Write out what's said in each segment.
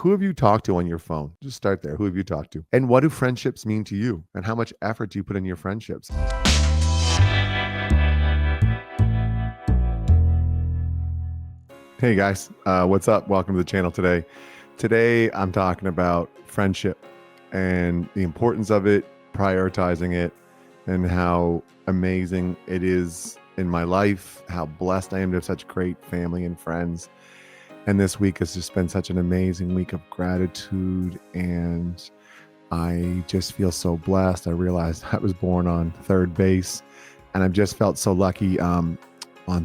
who have you talked to on your phone? Just start there. Who have you talked to? And what do friendships mean to you? And how much effort do you put in your friendships? Hey guys, what's up? Welcome to the channel today. Today I'm talking about friendship and the importance of it, prioritizing it, and how amazing it is in my life, how blessed I am to have such great family and friends. And this week has just been such an amazing week of gratitude, and I just feel so blessed. I realized I was born on third base, and I've just felt so lucky. On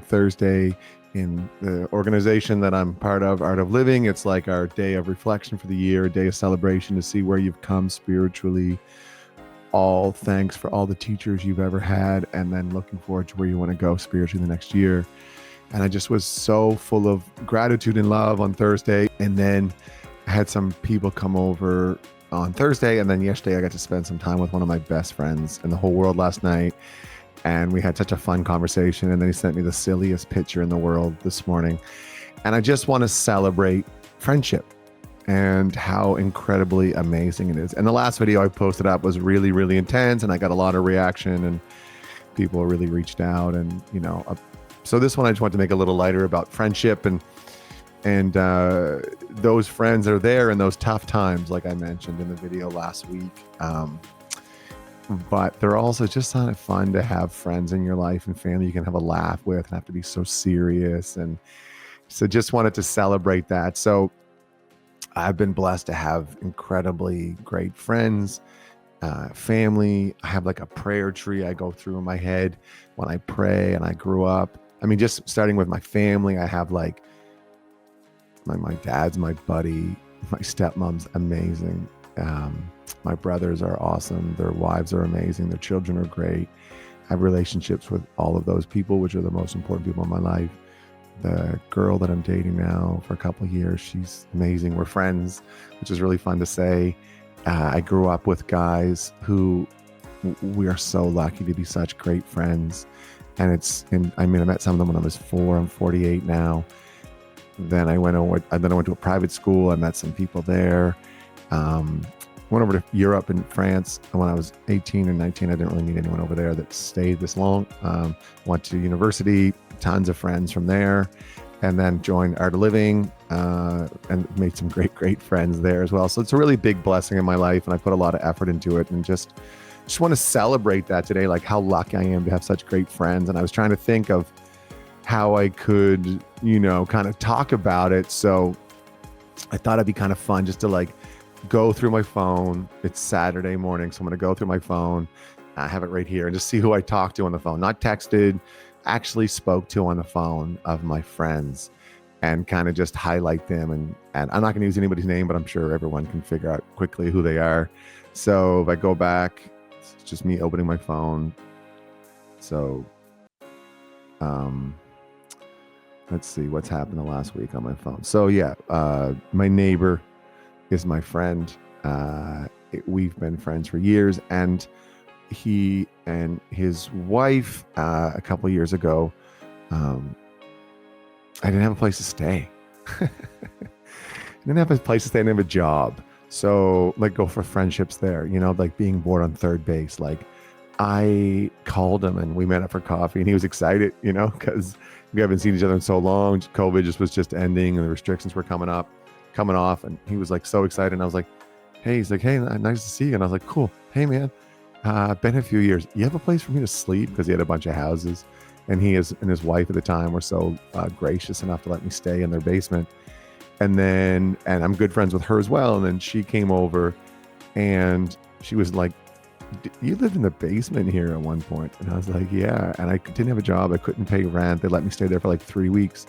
Thursday, in the organization that I'm part of, Art of Living, it's like our day of reflection for the year, a day of celebration to see where you've come spiritually. All thanks for all the teachers you've ever had, and then looking forward to where you want to go spiritually the next year. And I just was so full of gratitude and love on Thursday. And then I had some people come over on Thursday, and then yesterday I got to spend some time with one of my best friends in the whole world last night. And we had such a fun conversation. And then he sent me the silliest picture in the world this morning. And I just want to celebrate friendship and how incredibly amazing it is. And the last video I posted up was really, really intense, and I got a lot of reaction, and people really reached out. And, so this one I just want to make a little lighter about friendship, and those friends are there in those tough times, like I mentioned in the video last week. But they're also just kind of fun to have friends in your life and family you can have a laugh with and have to be so serious. And so just wanted to celebrate that. So I've been blessed to have incredibly great friends, family. I have like a prayer tree I go through in my head when I pray, and I grew up. I mean, just starting with my family, I have like my dad's my buddy, my stepmom's amazing. My brothers are awesome. Their wives are amazing. Their children are great. I have relationships with all of those people, which are the most important people in my life. The girl that I'm dating now for a couple of years, she's amazing. We're friends, which is really fun to say. I grew up with guys who we are so lucky to be such great friends. And I met some of them when I was 4. I'm 48 now. Then I went to a private school. I met some people there. Went over to Europe and France when I was 18 and 19. I didn't really meet anyone over there that stayed this long. Went to university, tons of friends from there, and then joined Art of Living and made some great friends there as well. So it's a really big blessing in my life, and I put a lot of effort into it, and just want to celebrate that today, like how lucky I am to have such great friends. And I was trying to think of how I could, kind of talk about it. So I thought it'd be kind of fun just to like go through my phone. It's Saturday morning, so I'm going to go through my phone. I have it right here, and just see who I talked to on the phone, not texted, actually spoke to on the phone of my friends, and kind of just highlight them. And I'm not going to use anybody's name, but I'm sure everyone can figure out quickly who they are. So if I go back, it's just me opening my phone. So let's see what's happened the last week on my phone. So yeah, my neighbor is my friend. We've been friends for years, and he and his wife, a couple of years ago, I didn't have a place to stay. I didn't have a place to stay. I didn't have a job. So like go for friendships there, like being born on third base. Like I called him and we met up for coffee, and he was excited, because we haven't seen each other in so long. COVID was just ending, and the restrictions were coming off, and he was like so excited. And I was like, hey, he's like, hey, nice to see you. And I was like, cool. Hey man, been a few years. You have a place for me to sleep? Because he had a bunch of houses, and he and his wife at the time were so gracious enough to let me stay in their basement. And I'm good friends with her as well. And then she came over, and she was like, you lived in the basement here at one point? And I was like, yeah. And I didn't have a job. I couldn't pay rent. They let me stay there for like 3 weeks.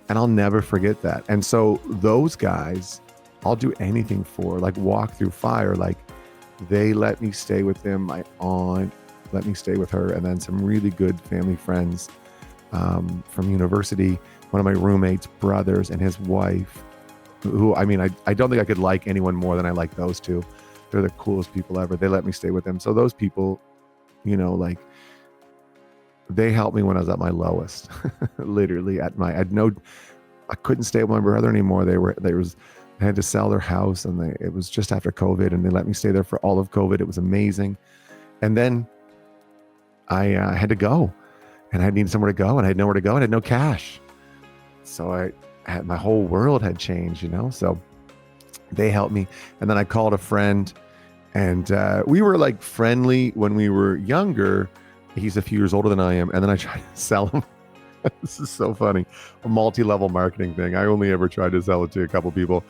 And I'll never forget that. And so those guys, I'll do anything for, like walk through fire. Like they let me stay with them. My aunt let me stay with her, and then some really good family friends from university. One of my roommates' brothers and his wife, who, I don't think I could like anyone more than I like those two. They're the coolest people ever. They let me stay with them. So those people, like they helped me when I was at my lowest, literally I couldn't stay with my brother anymore. They had to sell their house, and it was just after COVID, and they let me stay there for all of COVID. It was amazing. And then I had to go, and I needed somewhere to go, and I had nowhere to go, and I had no cash. So my whole world had changed, So they helped me. And then I called a friend, and we were like friendly when we were younger. He's a few years older than I am. And then I tried to sell him. This is so funny. A multi-level marketing thing. I only ever tried to sell it to a couple people.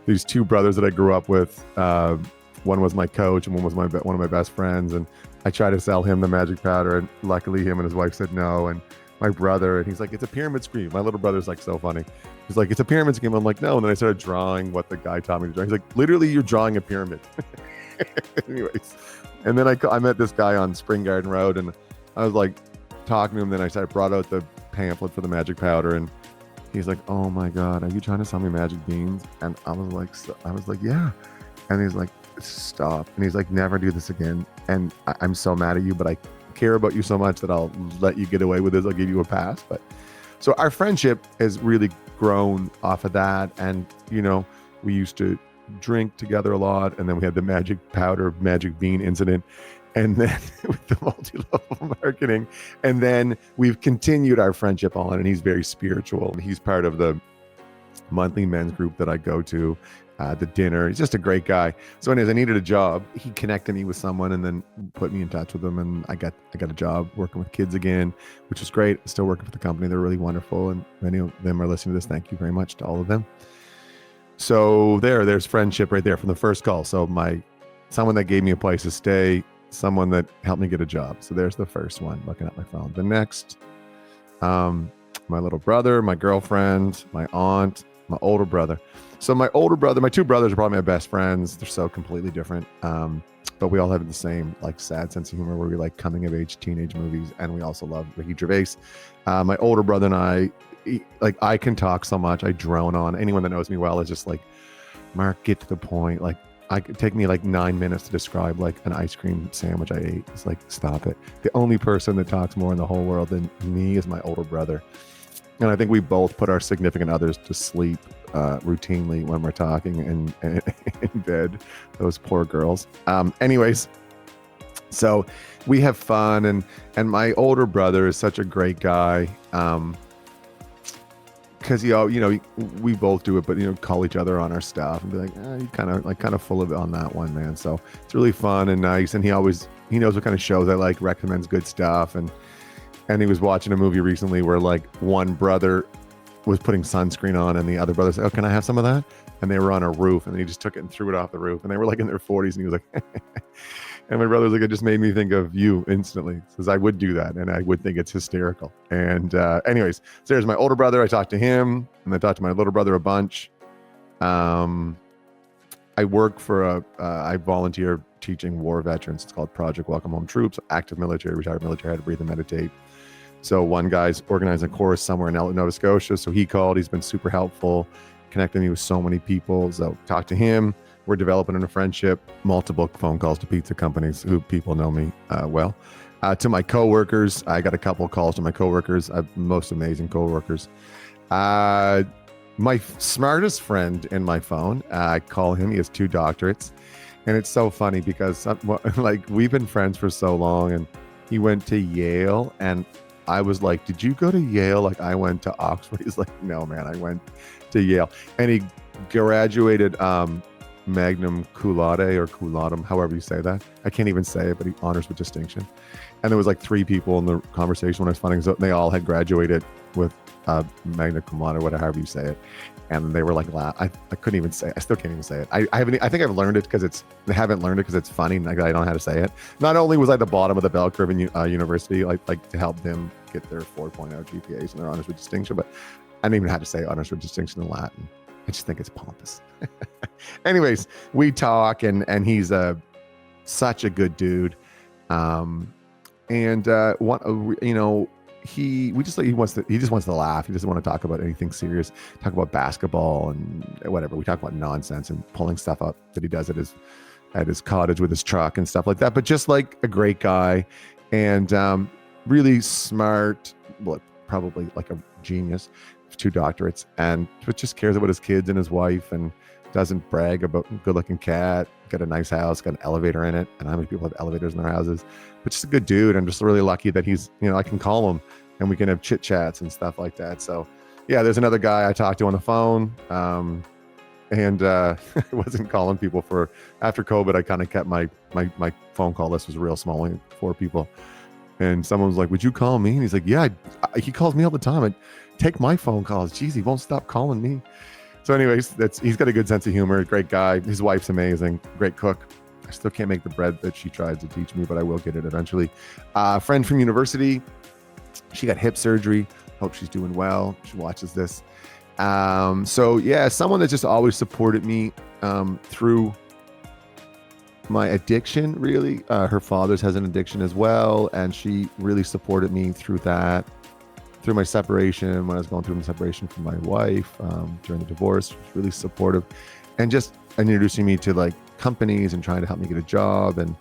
These two brothers that I grew up with. One was my coach, and one was one of my best friends. And I tried to sell him the magic powder, and luckily him and his wife said no. And my brother, and he's like, it's a pyramid scheme. My little brother's like so funny. He's like, it's a pyramid scheme. I'm like, no. And then I started drawing what the guy taught me to draw. He's like, literally, you're drawing a pyramid. Anyways, and then I met this guy on Spring Garden Road, and I was like talking to him. Then I brought out the pamphlet for the magic powder, and he's like, oh my God, are you trying to sell me magic beans? And I was like, yeah. And he's like, stop. And he's like, never do this again. And I'm so mad at you, but I care about you so much that I'll let you get away with this. I'll give you a pass. But so our friendship has really grown off of that. And, we used to drink together a lot. And then we had the magic powder, magic bean incident. And then with the multi-level marketing. And then we've continued our friendship on, and he's very spiritual. He's part of the monthly men's group that I go to, the dinner. He's just a great guy. So anyways, I needed a job. He connected me with someone and then put me in touch with them. And I got a job working with kids again, which was great. Still working for the company. They're really wonderful. And many of them are listening to this. Thank you very much to all of them. So there's friendship right there from the first call. So someone that gave me a place to stay, someone that helped me get a job. So there's the first one, looking at my phone. The next, my little brother, my girlfriend, my aunt, my older brother. So my two brothers are probably my best friends. They're so completely different. But we all have the same sad sense of humor, where we like coming of age teenage movies. And we also love Ricky Gervais. My older brother and I can talk so much. I drone on. Anyone that knows me well is just like, Mark, get to the point. Like, it could take me like 9 minutes to describe like an ice cream sandwich I ate. It's like, stop it. The only person that talks more in the whole world than me is my older brother. And I think we both put our significant others to sleep routinely when we're talking in bed. Those poor girls. Anyways, so we have fun, and my older brother is such a great guy. Because we both do it, but call each other on our stuff and be like, you kind of full of it on that one, man. So it's really fun and nice, and he knows what kind of shows I like, recommends good stuff, and he was watching a movie recently where like one brother was putting sunscreen on, and the other brother said, "Oh, can I have some of that?" And they were on a roof, and he just took it and threw it off the roof, and they were like in their 40s, and he was like, and my brother was like, it just made me think of you instantly, because I would do that, and I would think it's hysterical. And anyways, so there's my older brother. I talked to him, and I talked to my little brother a bunch. I work for I volunteer teaching war veterans. It's called Project Welcome Home Troops. Active military, retired military, how to breathe and meditate. So one guy's organizing a course somewhere in Nova Scotia. So he called. He's been super helpful, connecting me with so many people. So talk to him. We're developing a friendship. Multiple phone calls to pizza companies who people know me well. To my coworkers, I got a couple of calls to my coworkers. I have most amazing coworkers. My smartest friend in my phone, I call him. He has 2 doctorates. And it's so funny because like we've been friends for so long, and he went to Yale, and I was like, did you go to Yale? Like I went to Oxford. He's like, no, man, I went to Yale. And he graduated magnum cum laude or cum laude, however you say that. I can't even say it, but he honors with distinction. And there was like 3 people in the conversation when I was finding out, they all had graduated with magna cum laude or whatever, however you say it. And they were like, I couldn't even say it. I still can't even say it. I think I've learned it because I haven't learned it because it's funny and I don't know how to say it. Not only was I the bottom of the bell curve in university, like to help them get their 4.0 GPAs and their honors with distinction, but I don't even know how to say honors with distinction in Latin. I just think it's pompous. Anyways, we talk, and he's such a good dude. He just wants to laugh. He doesn't want to talk about anything serious. Talk about basketball and whatever. We talk about nonsense and pulling stuff up that he does at his cottage with his truck and stuff like that. But just like a great guy, and really smart. Well, probably like a genius. 2 doctorates, but just cares about his kids and his wife, and doesn't brag about good looking cat, got a nice house, got an elevator in it. And how many people have elevators in their houses? But just a good dude. I'm just really lucky that he's, I can call him and we can have chit chats and stuff like that. So yeah, there's another guy I talked to on the phone. And I wasn't calling people after COVID. I kind of kept my phone call list was real small, only 4 people. And someone was like, would you call me? And he's like, yeah, he calls me all the time. I take my phone calls. Geez, he won't stop calling me. So anyways, he's got a good sense of humor, great guy. His wife's amazing, great cook. I still can't make the bread that she tried to teach me, but I will get it eventually. Friend from university, she got hip surgery. Hope she's doing well. She watches this. So yeah, someone that just always supported me through my addiction, really. Her father's has an addiction as well, and she really supported me through that. Through my separation, when I was going through my separation from my wife, during the divorce, she was really supportive, and just introducing me to like companies and trying to help me get a job, and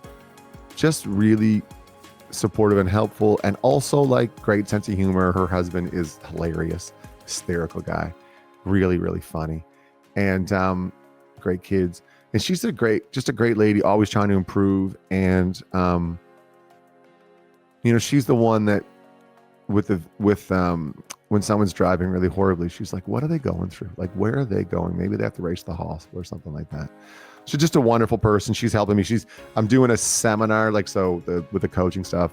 just really supportive and helpful, and also like great sense of humor. Her husband is hilarious, hysterical guy, really, really funny, and great kids. And she's just a great lady, always trying to improve. And she's the one that when someone's driving really horribly, she's like, what are they going through? Like, where are they going? Maybe they have to race to the hospital or something like that. She's just a wonderful person. She's helping me. I'm doing a seminar, with the coaching stuff,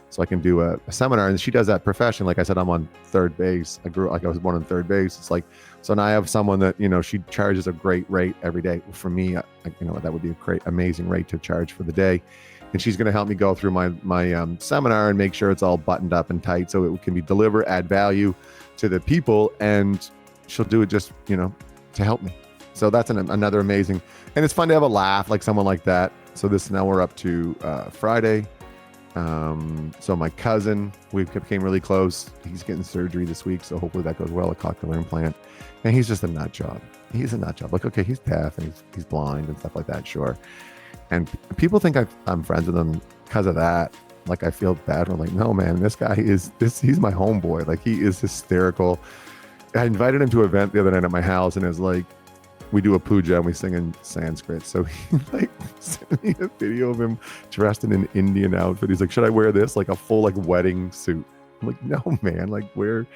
so I can do a seminar, and she does that profession. Like I said, I'm on third base. I was born on third base. It's like, so now I have someone that, she charges a great rate every day. For me, that would be a great, amazing rate to charge for the day. And she's going to help me go through my seminar and make sure it's all buttoned up and tight so it can be delivered, add value to the people. And she'll do it just, to help me. So that's another amazing, and it's fun to have a laugh like someone like that. So now we're up to Friday. So my cousin, we became really close. He's getting surgery this week, so hopefully that goes well, a cochlear implant. And he's just a nut job. He's a nut job. Like, okay, he's deaf and he's blind and stuff like that, sure. And people think I'm friends with him because of that. Like, I feel bad. I'm like, no, man, he's my homeboy. Like, he is hysterical. I invited him to an event the other night at my house, and it's like, we do a puja and we sing in Sanskrit. So he sent me a video of him dressed in an Indian outfit. He's like, should I wear this? Like a full wedding suit. I'm like, no, man, wear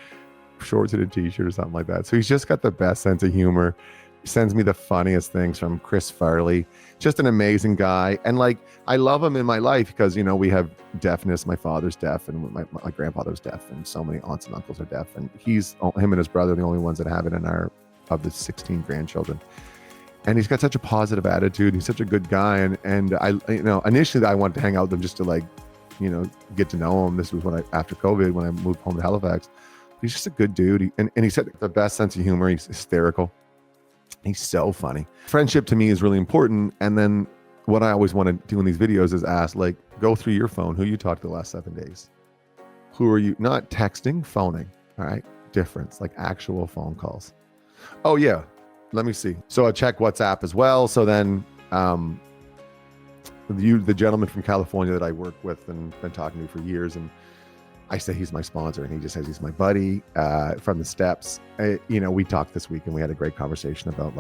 shorts and a t-shirt or something like that. So he's just got the best sense of humor. He sends me the funniest things from Chris Farley. Just an amazing guy. And I love him in my life because, we have deafness. My father's deaf and my grandfather's deaf, and so many aunts and uncles are deaf. And him and his brother are the only ones that have it of the 16 grandchildren. And he's got such a positive attitude. He's such a good guy. And I, initially I wanted to hang out with him just to get to know him. This was after COVID, when I moved home to Halifax. He's just a good dude. And he's got the best sense of humor. He's hysterical. He's so funny. Friendship to me is really important. And then what I always want to do in these videos is ask, go through your phone, who you talked to the last 7 days. Who are you? Not texting, phoning. All right. Difference, actual phone calls. Oh yeah. Let me see. So I check WhatsApp as well. So then the gentleman from California that I work with and been talking to for years, and I say he's my sponsor, and he just says he's my buddy from the steps. We talked this week and we had a great conversation about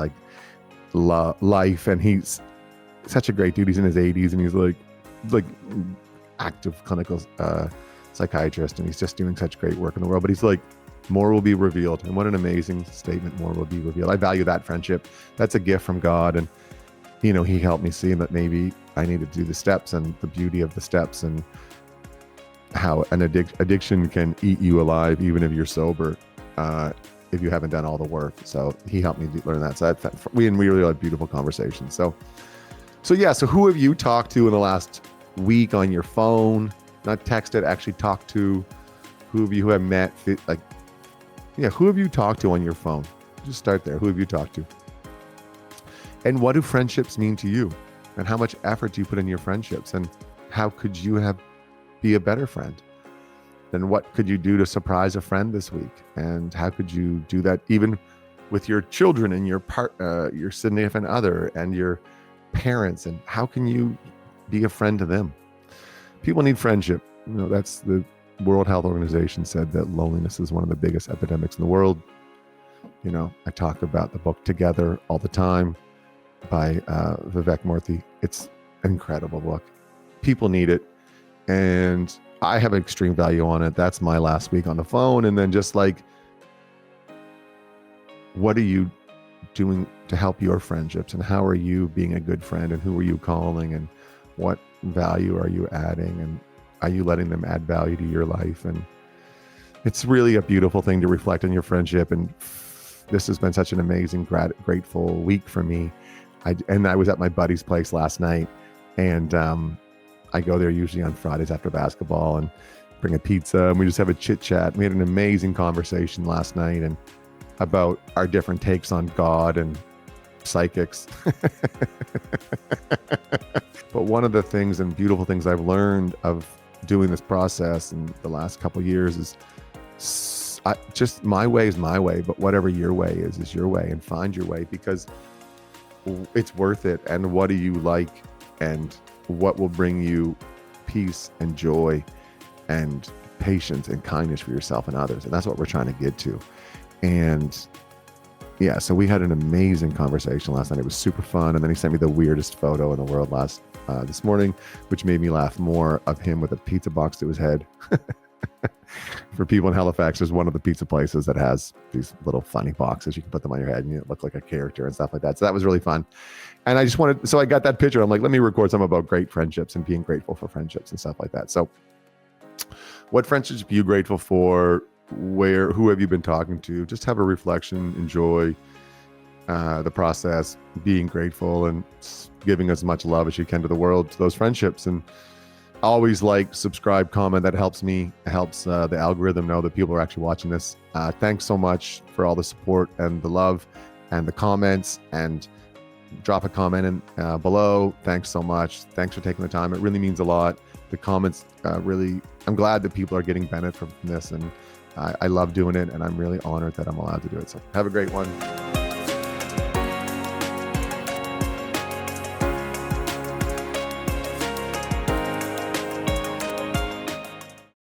life, and he's such a great dude. He's in his 80s and he's like active clinical psychiatrist, and he's just doing such great work in the world. But he's like, more will be revealed. And what an amazing statement, more will be revealed. I value that friendship. That's a gift from God. And, he helped me see that maybe I need to do the steps and the beauty of the steps, and how an addiction can eat you alive, even if you're sober, if you haven't done all the work. So he helped me learn that. So we really had beautiful conversations. So yeah. So who have you talked to in the last week on your phone? Not texted, actually talked to. Who have met? Who have you talked to on your phone? Just start there. Who have you talked to? And what do friendships mean to you? And how much effort do you put in your friendships? And how could you be a better friend? And what could you do to surprise a friend this week? And how could you do that even with your children and your significant other and your parents? And how can you be a friend to them? People need friendship. That's the World Health Organization said that loneliness is one of the biggest epidemics in the world. I talk about the book Together all the time. by Vivek Murthy. It's an incredible book. People need it. And I have extreme value on it. That's my last week on the phone. And then just like, what are you doing to help your friendships, and how are you being a good friend, and who are you calling, and what value are you adding, and are you letting them add value to your life? And it's really a beautiful thing to reflect on your friendship. And this has been such an amazing, grateful week for me. I was at my buddy's place last night, and I go there usually on Fridays after basketball and bring a pizza, and we just have a chit chat. We had an amazing conversation last night and about our different takes on God and psychics. But one of the things and beautiful things I've learned of doing this process in the last couple of years is just my way is my way, but whatever your way is your way, and find your way, because it's worth it. And what do you like, and what will bring you peace and joy and patience and kindness for yourself and others? And that's what we're trying to get to. And yeah, so we had an amazing conversation last night. It was super fun. And then he sent me the weirdest photo in the world this morning, which made me laugh more, of him with a pizza box to his head. For people in Halifax, there's one of the pizza places that has these little funny boxes. You can put them on your head and you look like a character and stuff like that. So that was really fun. And I just so I got that picture. I'm like, let me record some about great friendships and being grateful for friendships and stuff like that. So what friendships are you grateful for? Who have you been talking to? Just have a reflection, enjoy the process, being grateful, and giving as much love as you can to the world, to those friendships. And always like, subscribe, comment. That helps me. It helps the algorithm know that people are actually watching this. Thanks so much for all the support and the love and the comments, and drop a comment in below. Thanks so much. Thanks for taking the time. It really means a lot. The comments I'm glad that people are getting benefit from this, and I love doing it, and I'm really honored that I'm allowed to do it. So have a great one.